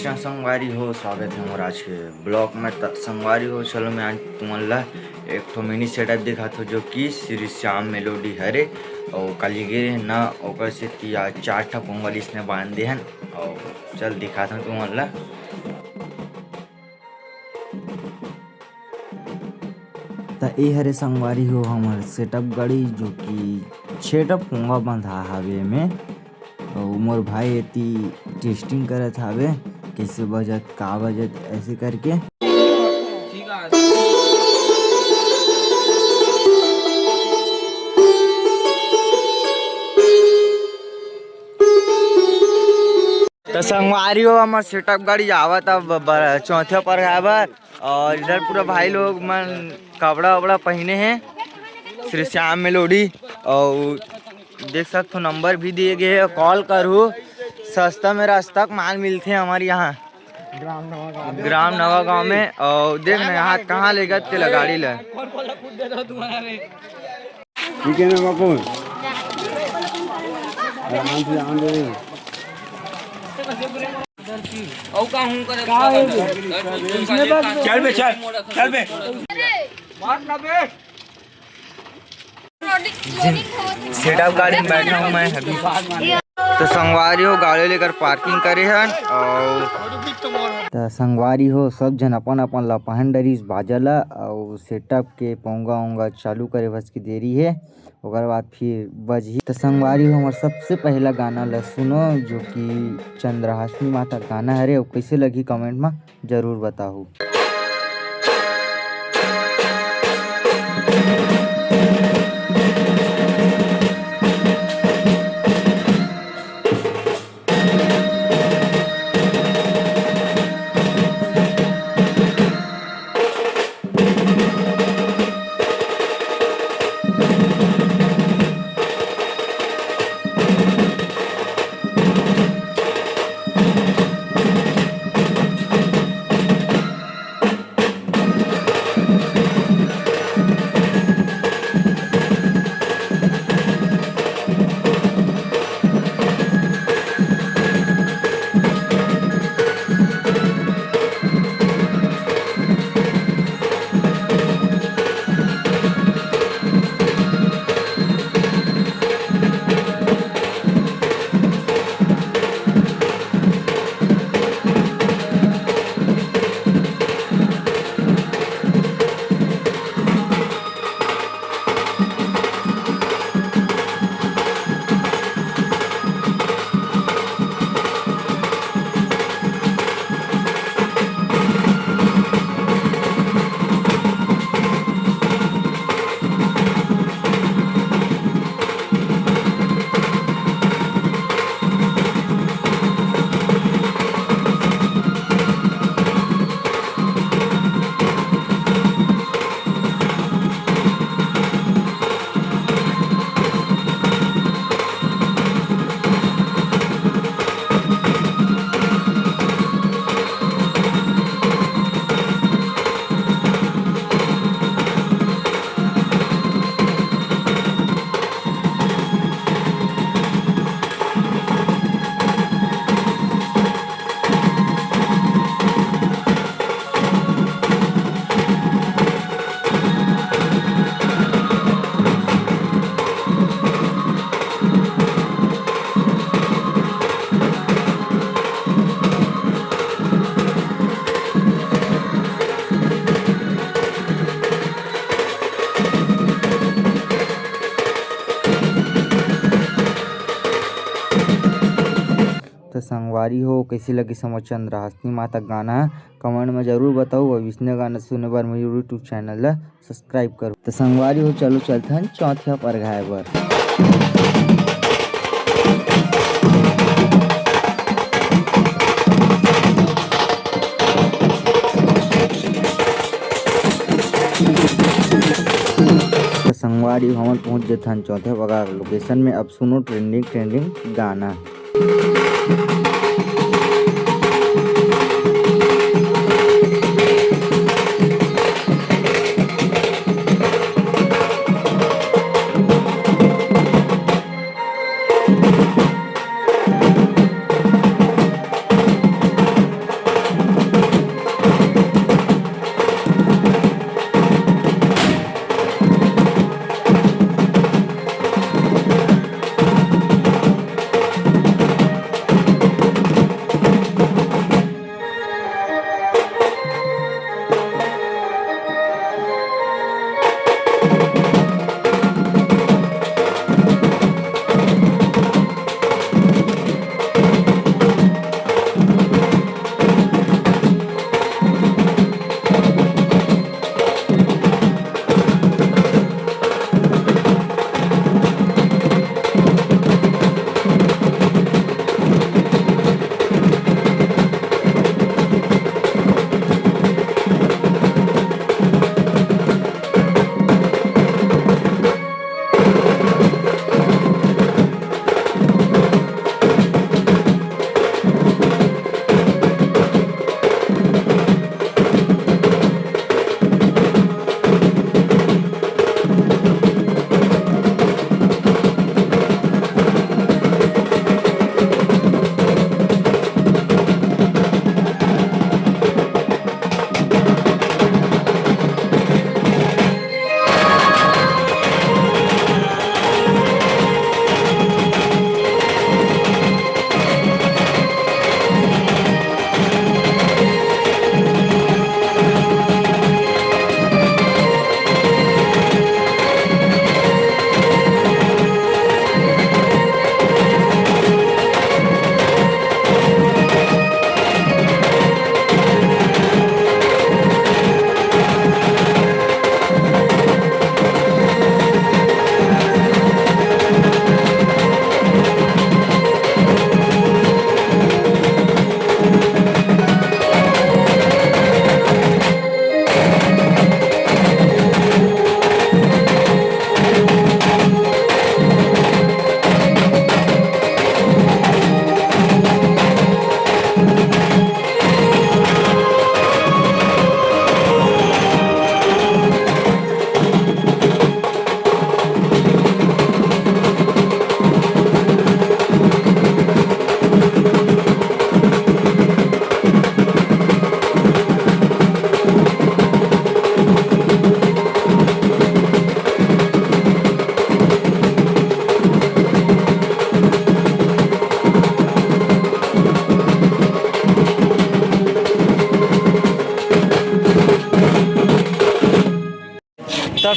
कृष्णा संगवारी हो, स्वागत है मोर आज के ब्लॉग में। संगवारी हो, चलो मैं आज तुमन एक ठो मिनी सेटअप दिखात हो जो कि श्री श्याम मेलोडी हरे और कल गे न ओकर से आज 4 ठा पोंगल इसने बांध दे हन और चल दिखाता हूँ तुमन ए हरे संगवारी हो हमार सेटअप गाड़ी जो कि 6 ठा पोंगा बंधा हवे में और मोर भाई एती टेस्टिंग करत हवे कैसे बजत का बजत ऐसे करके। तो संगवारी हो हमार सेटअप गाड़ी आवत अब चौथे पर है और इधर पूरा भाई लोग मन कपड़ा वपड़ा पहने हैं श्री श्याम मेलोडी और देख सकते हो नंबर भी दिए गए है, कॉल करो सस्ता में रास्ता माल मिलते हैं हमारे यहाँ ग्राम नवा गांव में। और देख ना यहाँ कहाँ ले गए तेला गाड़ी ले ठीक है ना बापू चल बे चल बे सेटअप गाड़ी में बैठा हूँ मैं अभी। तो संगवारी हो गाड़ी लेकर पार्किंग करे हैं और तो संगवारी हो सब जन अपन अपन ला पहन डरीस बाजला और सेटअप के पोंगा ओंगा चालू करे बस की देरी है ओकर बाद फिर बजही। तो संगवारी हो हमार सबसे पहला गाना ला सुनो जो कि चंद्रहासिनी माता गाना हरे और कैसे लगी कमेंट में जरूर बताओ। तो संगवारी हो कैसी लगी समझ चंद्रहासिनी माता गाना कमेंट में जरूर बताओ और इसने गाना सुनने बार मेरे यूट्यूब चैनल ला सब्सक्राइब करो। तो संगवारी हो चलो चलते हैं चौथे पर घाय बर। तो संगवारी हम पहुंच जाते हैं चौथे बगा लोकेशन में। अब सुनो ट्रेंडिंग गाना।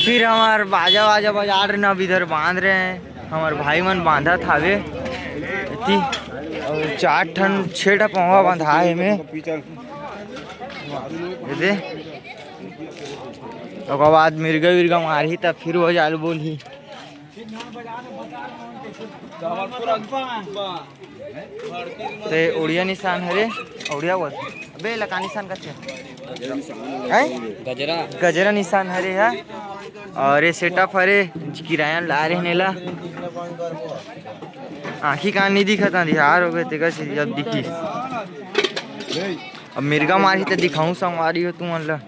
फिर हमार बाजा वाजा बजा रहे न, अब इधर बांध रहे हैं हमार भाई मन बांधा थावे इति, और 4 ठन 6 ठा पहुआ बंधा है में दे। ओकर बाद मिर्गा विर्गा मारही तब फिर वो जाल बोलही। तो उड़िया निशान हरे, उड़िया बोल अबे लका निशान का गजरा गजरा निशान हरे है। और ये सेटअप हरे किराया ला रहे नेला, आँखी कान नहीं दिखता दिहार हो गए तेगा से, जब दिखी अब मिर्गा मारी तो दिखाऊं संगवारी हो तुम ला।